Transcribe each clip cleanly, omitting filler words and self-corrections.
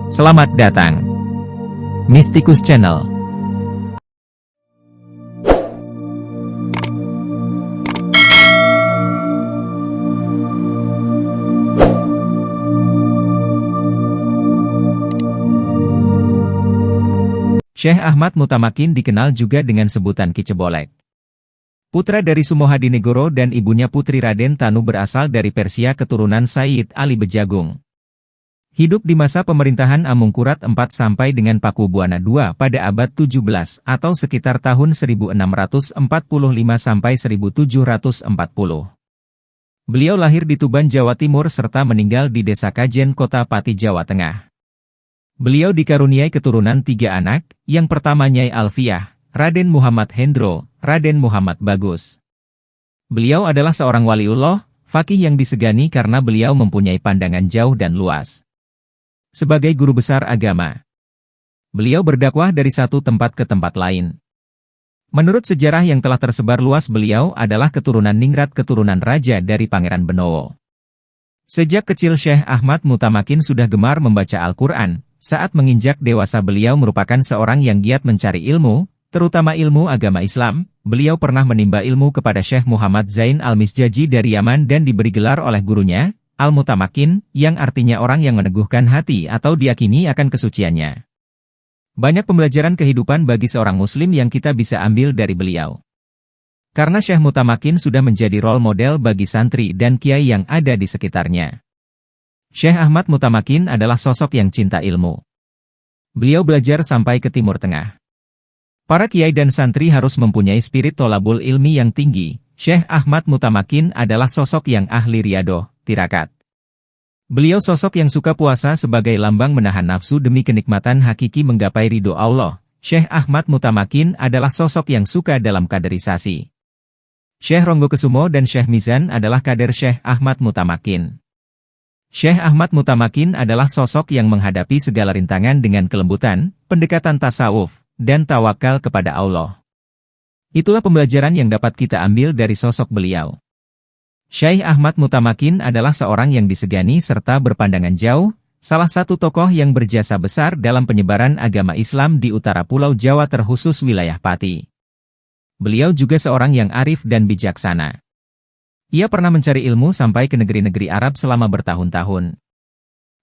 Selamat datang, Mystikus Channel. Syekh Ahmad Mutamakin dikenal juga dengan sebutan Ki Cebolek. Putra dari Sumohadinegoro dan ibunya Putri Raden Tanu berasal dari Persia keturunan Sayyid Ali Bejagung. Hidup di masa pemerintahan Amungkurat IV sampai dengan Pakubuwana II pada abad 17 atau sekitar tahun 1645 sampai 1740. Beliau lahir di Tuban, Jawa Timur serta meninggal di Desa Kajen, Kota Pati, Jawa Tengah. Beliau dikaruniai keturunan 3 anak, yang pertama Nyai Alfiah, Raden Muhammad Hendro, Raden Muhammad Bagus. Beliau adalah seorang waliullah, faqih yang disegani karena beliau mempunyai pandangan jauh dan luas. Sebagai guru besar agama, beliau berdakwah dari satu tempat ke tempat lain. Menurut sejarah yang telah tersebar luas, beliau adalah keturunan ningrat, keturunan raja dari Pangeran Benowo. Sejak kecil Syekh Ahmad Mutamakin sudah gemar membaca Al-Quran. Saat menginjak dewasa beliau merupakan seorang yang giat mencari ilmu, terutama ilmu agama Islam. Beliau pernah menimba ilmu kepada Syekh Muhammad Zain Al-Misjaji dari Yaman dan diberi gelar oleh gurunya, Al-Mutamakin, yang artinya orang yang meneguhkan hati atau diyakini akan kesuciannya. Banyak pembelajaran kehidupan bagi seorang muslim yang kita bisa ambil dari beliau. Karena Syekh Mutamakin sudah menjadi role model bagi santri dan kiai yang ada di sekitarnya. Syekh Ahmad Mutamakin adalah sosok yang cinta ilmu. Beliau belajar sampai ke Timur Tengah. Para kiai dan santri harus mempunyai spirit tolabul ilmi yang tinggi. Syekh Ahmad Mutamakin adalah sosok yang ahli riyadoh, tirakat. Beliau sosok yang suka puasa sebagai lambang menahan nafsu demi kenikmatan hakiki menggapai ridho Allah. Syekh Ahmad Mutamakin adalah sosok yang suka dalam kaderisasi. Syekh Ronggokusumo dan Syekh Mizan adalah kader Syekh Ahmad Mutamakin. Syekh Ahmad Mutamakin adalah sosok yang menghadapi segala rintangan dengan kelembutan, pendekatan tasawuf, dan tawakal kepada Allah. Itulah pembelajaran yang dapat kita ambil dari sosok beliau. Syekh Ahmad Mutamakin adalah seorang yang disegani serta berpandangan jauh, salah satu tokoh yang berjasa besar dalam penyebaran agama Islam di utara Pulau Jawa terkhusus wilayah Pati. Beliau juga seorang yang arif dan bijaksana. Ia pernah mencari ilmu sampai ke negeri-negeri Arab selama bertahun-tahun.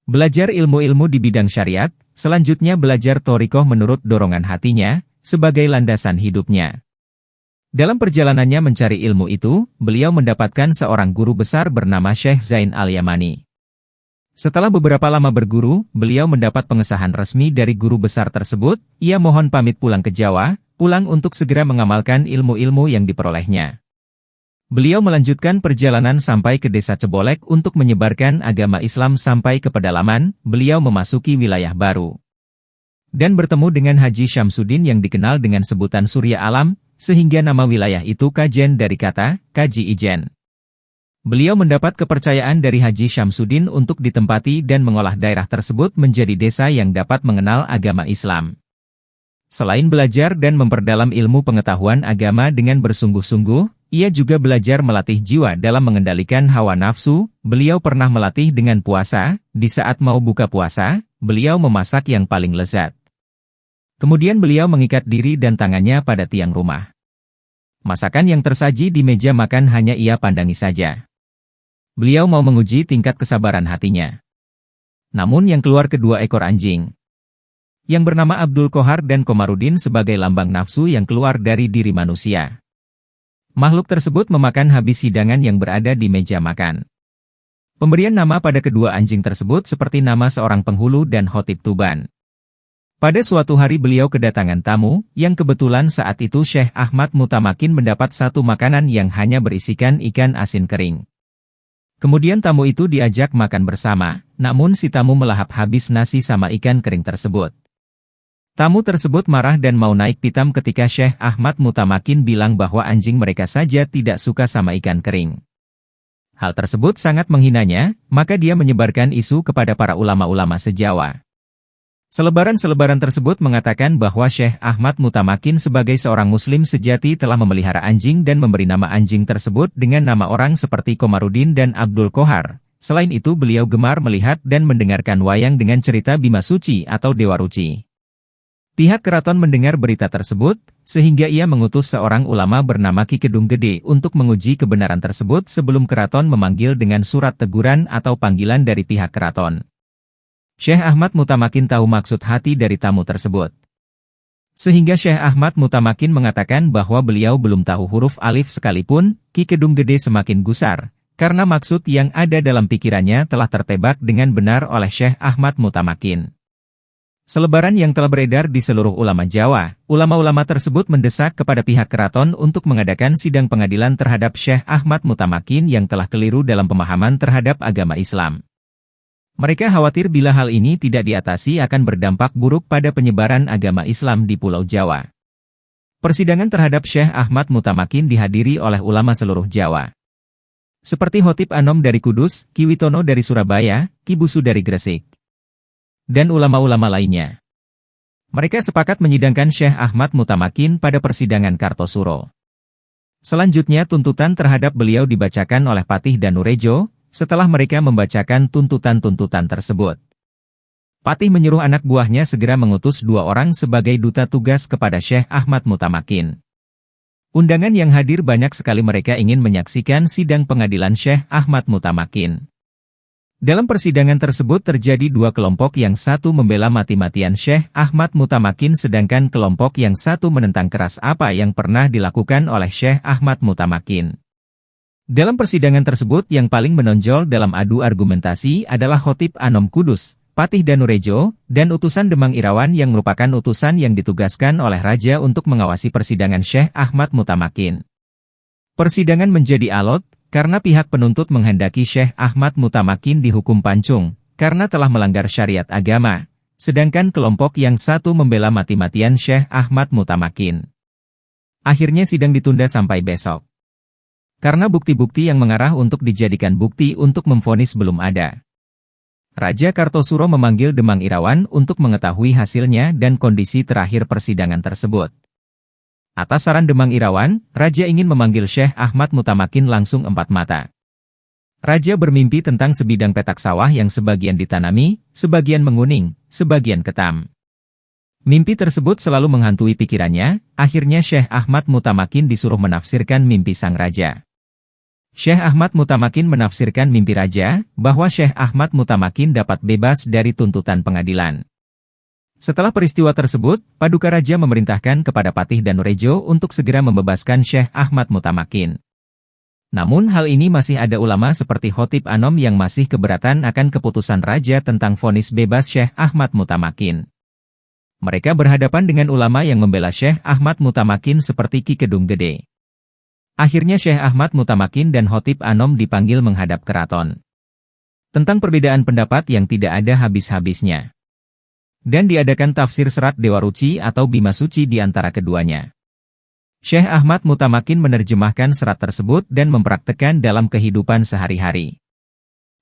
Belajar ilmu-ilmu di bidang syariat, selanjutnya belajar thoriqoh menurut dorongan hatinya, sebagai landasan hidupnya. Dalam perjalanannya mencari ilmu itu, beliau mendapatkan seorang guru besar bernama Syekh Zain Al-Yamani. Setelah beberapa lama berguru, beliau mendapat pengesahan resmi dari guru besar tersebut. Ia mohon pamit pulang ke Jawa, pulang untuk segera mengamalkan ilmu-ilmu yang diperolehnya. Beliau melanjutkan perjalanan sampai ke Desa Cebolek untuk menyebarkan agama Islam sampai ke pedalaman. Beliau memasuki wilayah baru dan bertemu dengan Haji Syamsuddin yang dikenal dengan sebutan Surya Alam, sehingga nama wilayah itu Kajen dari kata Kaji Ijen. Beliau mendapat kepercayaan dari Haji Syamsuddin untuk ditempati dan mengolah daerah tersebut menjadi desa yang dapat mengenal agama Islam. Selain belajar dan memperdalam ilmu pengetahuan agama dengan bersungguh-sungguh, ia juga belajar melatih jiwa dalam mengendalikan hawa nafsu. Beliau pernah melatih dengan puasa. Di saat mau buka puasa, beliau memasak yang paling lezat. Kemudian beliau mengikat diri dan tangannya pada tiang rumah. Masakan yang tersaji di meja makan hanya ia pandangi saja. Beliau mau menguji tingkat kesabaran hatinya. Namun yang keluar kedua ekor anjing, yang bernama Abdul Kohar dan Komarudin sebagai lambang nafsu yang keluar dari diri manusia. Makhluk tersebut memakan habis hidangan yang berada di meja makan. Pemberian nama pada kedua anjing tersebut seperti nama seorang penghulu dan khotib Tuban. Pada suatu hari beliau kedatangan tamu, yang kebetulan saat itu Syekh Ahmad Mutamakin mendapat satu makanan yang hanya berisikan ikan asin kering. Kemudian tamu itu diajak makan bersama, namun si tamu melahap habis nasi sama ikan kering tersebut. Tamu tersebut marah dan mau naik pitam ketika Syekh Ahmad Mutamakin bilang bahwa anjing mereka saja tidak suka sama ikan kering. Hal tersebut sangat menghinanya, maka dia menyebarkan isu kepada para ulama-ulama se-Jawa. Selebaran-selebaran tersebut mengatakan bahwa Syekh Ahmad Mutamakin sebagai seorang muslim sejati telah memelihara anjing dan memberi nama anjing tersebut dengan nama orang seperti Komarudin dan Abdul Kohar, Selain itu beliau gemar melihat dan mendengarkan wayang dengan cerita Bima Suci atau Dewa Ruci. Pihak keraton mendengar berita tersebut, sehingga ia mengutus seorang ulama bernama Ki Kedung Gede untuk menguji kebenaran tersebut sebelum keraton memanggil dengan surat teguran atau panggilan dari pihak keraton. Syekh Ahmad Mutamakin tahu maksud hati dari tamu tersebut. Sehingga Syekh Ahmad Mutamakin mengatakan bahwa beliau belum tahu huruf alif sekalipun. Ki Kedung Gede semakin gusar, karena maksud yang ada dalam pikirannya telah tertebak dengan benar oleh Syekh Ahmad Mutamakin. Selebaran yang telah beredar di seluruh ulama Jawa, ulama-ulama tersebut mendesak kepada pihak keraton untuk mengadakan sidang pengadilan terhadap Syekh Ahmad Mutamakin yang telah keliru dalam pemahaman terhadap agama Islam. Mereka khawatir bila hal ini tidak diatasi akan berdampak buruk pada penyebaran agama Islam di Pulau Jawa. Persidangan terhadap Syekh Ahmad Mutamakin dihadiri oleh ulama seluruh Jawa. Seperti Khotib Anom dari Kudus, Ki Witono dari Surabaya, Ki Busu dari Gresik, dan ulama-ulama lainnya. Mereka sepakat menyidangkan Syekh Ahmad Mutamakin pada persidangan Kartosuro. Selanjutnya tuntutan terhadap beliau dibacakan oleh Patih Danurejo. Setelah mereka membacakan tuntutan-tuntutan tersebut, Patih menyuruh anak buahnya segera mengutus 2 orang sebagai duta tugas kepada Syekh Ahmad Mutamakin. Undangan yang hadir banyak sekali, mereka ingin menyaksikan sidang pengadilan Syekh Ahmad Mutamakin. Dalam persidangan tersebut terjadi 2 kelompok, yang satu membela mati-matian Syekh Ahmad Mutamakin sedangkan kelompok yang satu menentang keras apa yang pernah dilakukan oleh Syekh Ahmad Mutamakin. Dalam persidangan tersebut yang paling menonjol dalam adu argumentasi adalah Khotib Anom Kudus, Patih Danurejo, dan utusan Demang Irawan yang merupakan utusan yang ditugaskan oleh Raja untuk mengawasi persidangan Syekh Ahmad Mutamakin. Persidangan menjadi alot, karena pihak penuntut menghendaki Syekh Ahmad Mutamakin dihukum pancung, karena telah melanggar syariat agama, sedangkan kelompok yang satu membela mati-matian Syekh Ahmad Mutamakin. Akhirnya sidang ditunda sampai besok. Karena bukti-bukti yang mengarah untuk dijadikan bukti untuk memvonis belum ada. Raja Kartosuro memanggil Demang Irawan untuk mengetahui hasilnya dan kondisi terakhir persidangan tersebut. Atas saran Demang Irawan, Raja ingin memanggil Syekh Ahmad Mutamakin langsung 4 mata. Raja bermimpi tentang sebidang petak sawah yang sebagian ditanami, sebagian menguning, sebagian ketam. Mimpi tersebut selalu menghantui pikirannya, akhirnya Syekh Ahmad Mutamakin disuruh menafsirkan mimpi sang raja. Syekh Ahmad Mutamakin menafsirkan mimpi raja, bahwa Syekh Ahmad Mutamakin dapat bebas dari tuntutan pengadilan. Setelah peristiwa tersebut, Paduka Raja memerintahkan kepada Patih Danurejo untuk segera membebaskan Syekh Ahmad Mutamakin. Namun hal ini masih ada ulama seperti Khotib Anom yang masih keberatan akan keputusan Raja tentang vonis bebas Syekh Ahmad Mutamakin. Mereka berhadapan dengan ulama yang membela Syekh Ahmad Mutamakin seperti Ki Kedung Gede. Akhirnya Syekh Ahmad Mutamakin dan Khotib Anom dipanggil menghadap keraton. Tentang perbedaan pendapat yang tidak ada habis-habisnya. Dan diadakan tafsir serat Dewa Ruci atau Bima Suci di antara keduanya. Syekh Ahmad Mutamakin menerjemahkan serat tersebut dan mempraktekkan dalam kehidupan sehari-hari.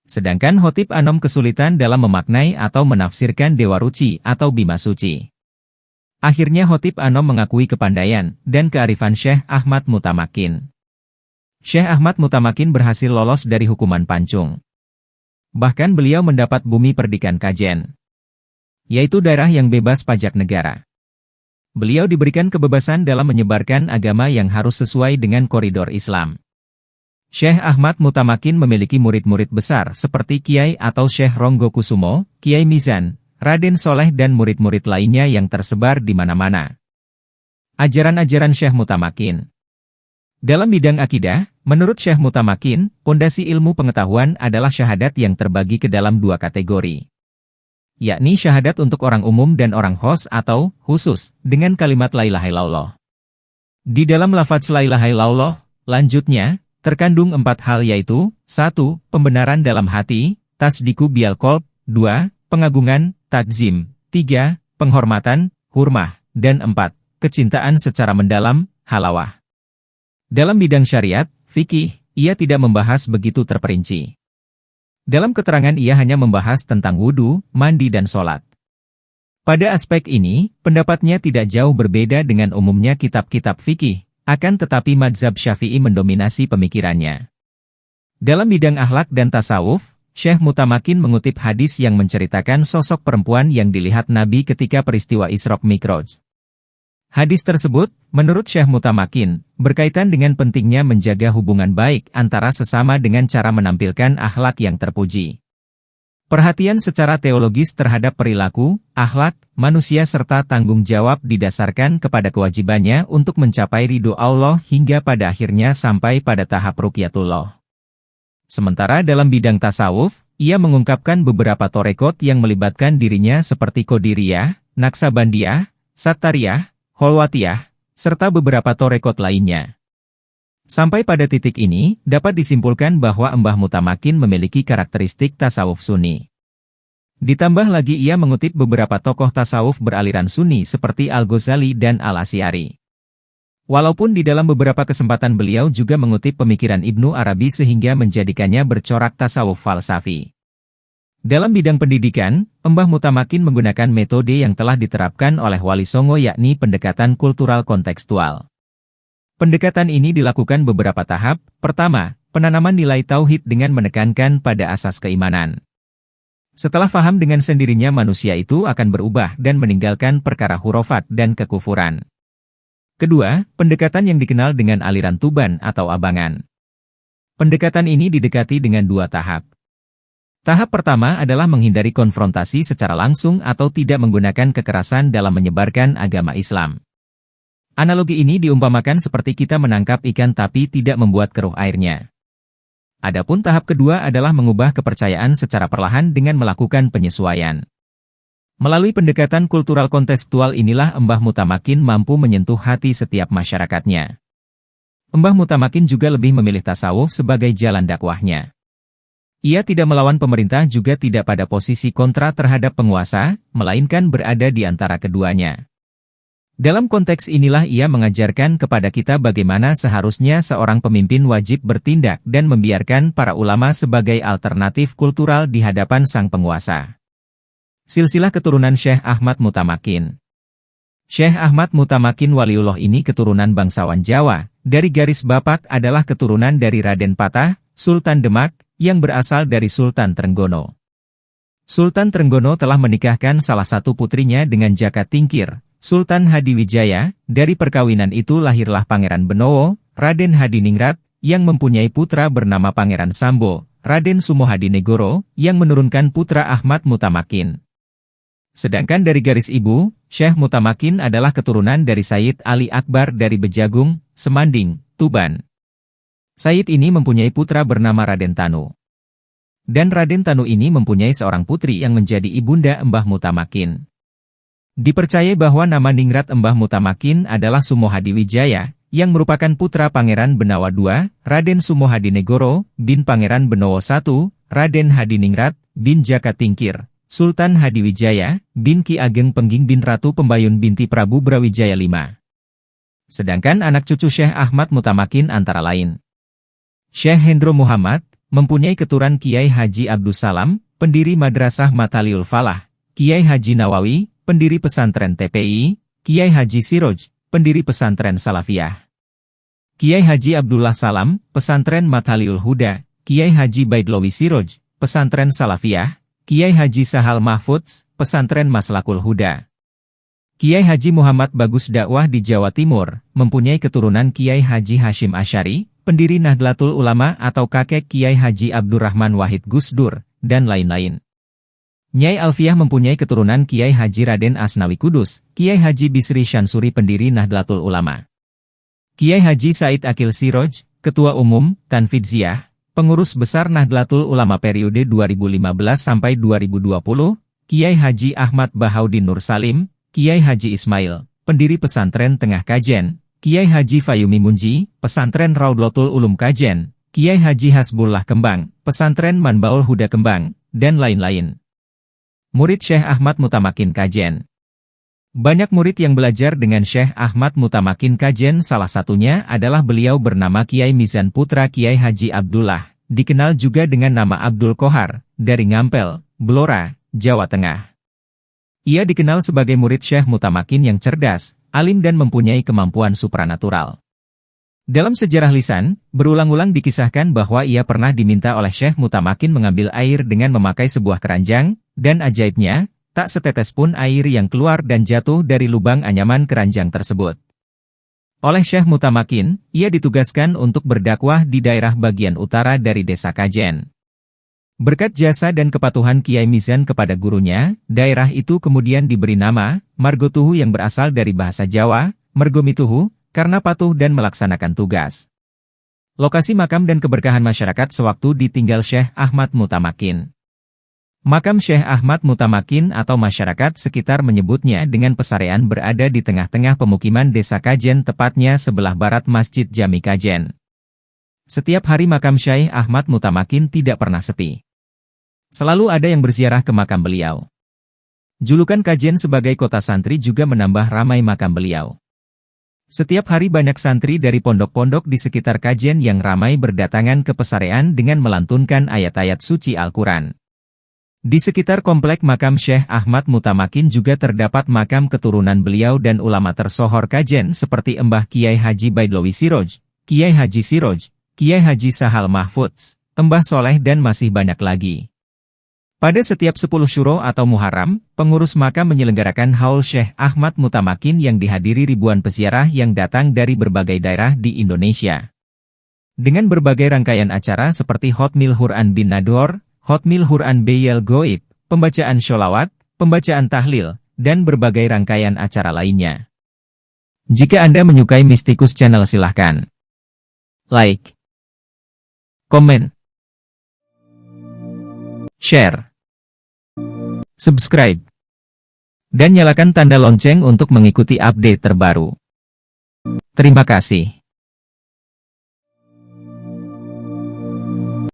Sedangkan Khotib Anom kesulitan dalam memaknai atau menafsirkan Dewa Ruci atau Bima Suci. Akhirnya Khotib Anom mengakui kepandaian dan kearifan Syekh Ahmad Mutamakin. Syekh Ahmad Mutamakin berhasil lolos dari hukuman pancung. Bahkan beliau mendapat bumi perdikan Kajen, yaitu daerah yang bebas pajak negara. Beliau diberikan kebebasan dalam menyebarkan agama yang harus sesuai dengan koridor Islam. Syekh Ahmad Mutamakin memiliki murid-murid besar seperti Kiai atau Syekh Ronggo Kusumo, Kiai Mizan, Raden Soleh dan murid-murid lainnya yang tersebar di mana-mana. Ajaran-ajaran Syekh Mutamakin. Dalam bidang akidah, menurut Syekh Mutamakin, pondasi ilmu pengetahuan adalah syahadat yang terbagi ke dalam 2 kategori. Yakni syahadat untuk orang umum dan orang khos atau khusus, dengan kalimat la ilaha illallah. Di dalam lafaz la ilaha illallah, lanjutnya, terkandung 4 hal yaitu, 1. Pembenaran dalam hati, tasdiku bil qalb, 2. Pengagungan, takzim, 3. Penghormatan, hurmah, dan 4. Kecintaan secara mendalam, halawah. Dalam bidang syariat, fikih, ia tidak membahas begitu terperinci. Dalam keterangan ia hanya membahas tentang wudu, mandi dan sholat. Pada aspek ini, pendapatnya tidak jauh berbeda dengan umumnya kitab-kitab fikih, akan tetapi mazhab Syafi'i mendominasi pemikirannya. Dalam bidang akhlak dan tasawuf, Syekh Mutamakin mengutip hadis yang menceritakan sosok perempuan yang dilihat Nabi ketika peristiwa Isra Mi'raj. Hadis tersebut, menurut Syekh Mutamakin, berkaitan dengan pentingnya menjaga hubungan baik antara sesama dengan cara menampilkan akhlak yang terpuji. Perhatian secara teologis terhadap perilaku, akhlak, manusia serta tanggung jawab didasarkan kepada kewajibannya untuk mencapai ridho Allah hingga pada akhirnya sampai pada tahap ruqyatullah. Sementara dalam bidang tasawuf, ia mengungkapkan beberapa torekot yang melibatkan dirinya seperti Qadiriyah, Naksabandiyah, Sattariyah, Kholwatiyah, serta beberapa torekot lainnya. Sampai pada titik ini, dapat disimpulkan bahwa Mbah Mutamakin memiliki karakteristik tasawuf Sunni. Ditambah lagi ia mengutip beberapa tokoh tasawuf beraliran Sunni seperti Al-Ghazali dan Al-Asy'ari. Walaupun di dalam beberapa kesempatan beliau juga mengutip pemikiran Ibnu Arabi sehingga menjadikannya bercorak tasawuf falsafi. Dalam bidang pendidikan, Mbah Mutamakin menggunakan metode yang telah diterapkan oleh Wali Songo yakni pendekatan kultural kontekstual. Pendekatan ini dilakukan beberapa tahap. Pertama, penanaman nilai tauhid dengan menekankan pada asas keimanan. Setelah faham dengan sendirinya manusia itu akan berubah dan meninggalkan perkara hurufat dan kekufuran. Kedua, pendekatan yang dikenal dengan aliran Tuban atau Abangan. Pendekatan ini didekati dengan dua tahap. Tahap pertama adalah menghindari konfrontasi secara langsung atau tidak menggunakan kekerasan dalam menyebarkan agama Islam. Analogi ini diumpamakan seperti kita menangkap ikan tapi tidak membuat keruh airnya. Adapun tahap kedua adalah mengubah kepercayaan secara perlahan dengan melakukan penyesuaian. Melalui pendekatan kultural kontekstual inilah Mbah Mutamakin mampu menyentuh hati setiap masyarakatnya. Mbah Mutamakin juga lebih memilih tasawuf sebagai jalan dakwahnya. Ia tidak melawan pemerintah juga tidak pada posisi kontra terhadap penguasa, melainkan berada di antara keduanya. Dalam konteks inilah ia mengajarkan kepada kita bagaimana seharusnya seorang pemimpin wajib bertindak dan membiarkan para ulama sebagai alternatif kultural di hadapan sang penguasa. Silsilah keturunan Syekh Ahmad Mutamakin. Syekh Ahmad Mutamakin Waliullah ini keturunan bangsawan Jawa, dari garis bapak adalah keturunan dari Raden Patah, Sultan Demak, yang berasal dari Sultan Trenggono. Sultan Trenggono telah menikahkan salah satu putrinya dengan Jaka Tingkir, Sultan Hadiwijaya. Dari perkawinan itu lahirlah Pangeran Benowo, Raden Hadiningrat, yang mempunyai putra bernama Pangeran Sambo, Raden Sumohadinegoro, yang menurunkan putra Ahmad Mutamakin. Sedangkan dari garis ibu, Syekh Mutamakin adalah keturunan dari Sayyid Ali Akbar dari Bejagung, Semanding, Tuban. Sayyid ini mempunyai putra bernama Raden Tanu. Dan Raden Tanu ini mempunyai seorang putri yang menjadi ibunda Mbah Mutamakin. Dipercaya bahwa nama ningrat Mbah Mutamakin adalah Sumohadiwijaya, yang merupakan putra Pangeran Benawa II, Raden Sumohadinegoro, bin Pangeran Benowo I, Raden Hadiningrat, bin Jaka Tingkir, Sultan Hadiwijaya, bin Ki Ageng Pengging bin Ratu Pembayun binti Prabu Brawijaya V. Sedangkan anak cucu Syekh Ahmad Mutamakin antara lain Syekh Hendro Muhammad, mempunyai keturunan Kiai Haji Abdus Salam, pendiri Madrasah Mataliul Falah, Kiai Haji Nawawi, pendiri pesantren TPI, Kiai Haji Siroj, pendiri pesantren Salafiyah. Kiai Haji Abdullah Salam, pesantren Mataliul Huda, Kiai Haji Baidlawi Siroj, pesantren Salafiyah, Kiai Haji Sahal Mahfudz, pesantren Maslakul Huda. Kiai Haji Muhammad Bagus dakwah di Jawa Timur, mempunyai keturunan Kiai Haji Hashim Asy'ari, pendiri Nahdlatul Ulama atau kakek Kiai Haji Abdurrahman Wahid Gusdur, dan lain-lain. Nyai Alfiah mempunyai keturunan Kiai Haji Raden Asnawi Kudus, Kiai Haji Bisri Syansuri pendiri Nahdlatul Ulama. Kiai Haji Said Akil Siroj, Ketua Umum, Tanfidziyah, Pengurus Besar Nahdlatul Ulama periode 2015 sampai 2020, Kiai Haji Ahmad Bahaudin Nur Salim, Kiai Haji Ismail, pendiri Pesantren Tengah Kajen, Kiai Haji Fayumi Munji, Pesantren Raudlatul Ulum Kajen, Kiai Haji Hasbullah Kembang, Pesantren Manbaul Huda Kembang, dan lain-lain. Murid Syekh Ahmad Mutamakin Kajen. Banyak murid yang belajar dengan Syekh Ahmad Mutamakin Kajen, salah satunya adalah beliau bernama Kiai Mizan Putra Kiai Haji Abdullah, dikenal juga dengan nama Abdul Kohar, dari Ngampel, Blora, Jawa Tengah. Ia dikenal sebagai murid Syekh Mutamakin yang cerdas, alim dan mempunyai kemampuan supranatural. Dalam sejarah lisan, berulang-ulang dikisahkan bahwa ia pernah diminta oleh Syekh Mutamakin mengambil air dengan memakai sebuah keranjang, dan ajaibnya, tak setetes pun air yang keluar dan jatuh dari lubang anyaman keranjang tersebut. Oleh Syekh Mutamakin, ia ditugaskan untuk berdakwah di daerah bagian utara dari desa Kajen. Berkat jasa dan kepatuhan Kiai Mizan kepada gurunya, daerah itu kemudian diberi nama Margotuhu yang berasal dari bahasa Jawa, Mergomituhu, karena patuh dan melaksanakan tugas. Lokasi makam dan keberkahan masyarakat sewaktu ditinggal Syekh Ahmad Mutamakin. Makam Syekh Ahmad Mutamakin atau masyarakat sekitar menyebutnya dengan pesarean berada di tengah-tengah pemukiman desa Kajen, tepatnya sebelah barat Masjid Jami Kajen. Setiap hari makam Syekh Ahmad Mutamakin tidak pernah sepi. Selalu ada yang berziarah ke makam beliau. Julukan Kajen sebagai kota santri juga menambah ramai makam beliau. Setiap hari banyak santri dari pondok-pondok di sekitar Kajen yang ramai berdatangan ke pesarean dengan melantunkan ayat-ayat suci Al-Quran. Di sekitar komplek makam Syekh Ahmad Mutamakin juga terdapat makam keturunan beliau dan ulama tersohor Kajen seperti Mbah Kiai Haji Baidlawi Siroj, Kiai Haji Siroj, Kiai Haji Sahal Mahfudz, Mbah Soleh dan masih banyak lagi. Pada setiap 10 Syuro atau Muharram, pengurus makam menyelenggarakan haul Syekh Ahmad Mutamakin yang dihadiri ribuan peziarah yang datang dari berbagai daerah di Indonesia. Dengan berbagai rangkaian acara seperti Hotmil Quran bin Nador, Hotmil Quran Beyel Goib, pembacaan sholawat, pembacaan tahlil, dan berbagai rangkaian acara lainnya. Jika Anda menyukai Mistikus Channel silahkan like, komen, share, subscribe, dan nyalakan tanda lonceng untuk mengikuti update terbaru. Terima kasih.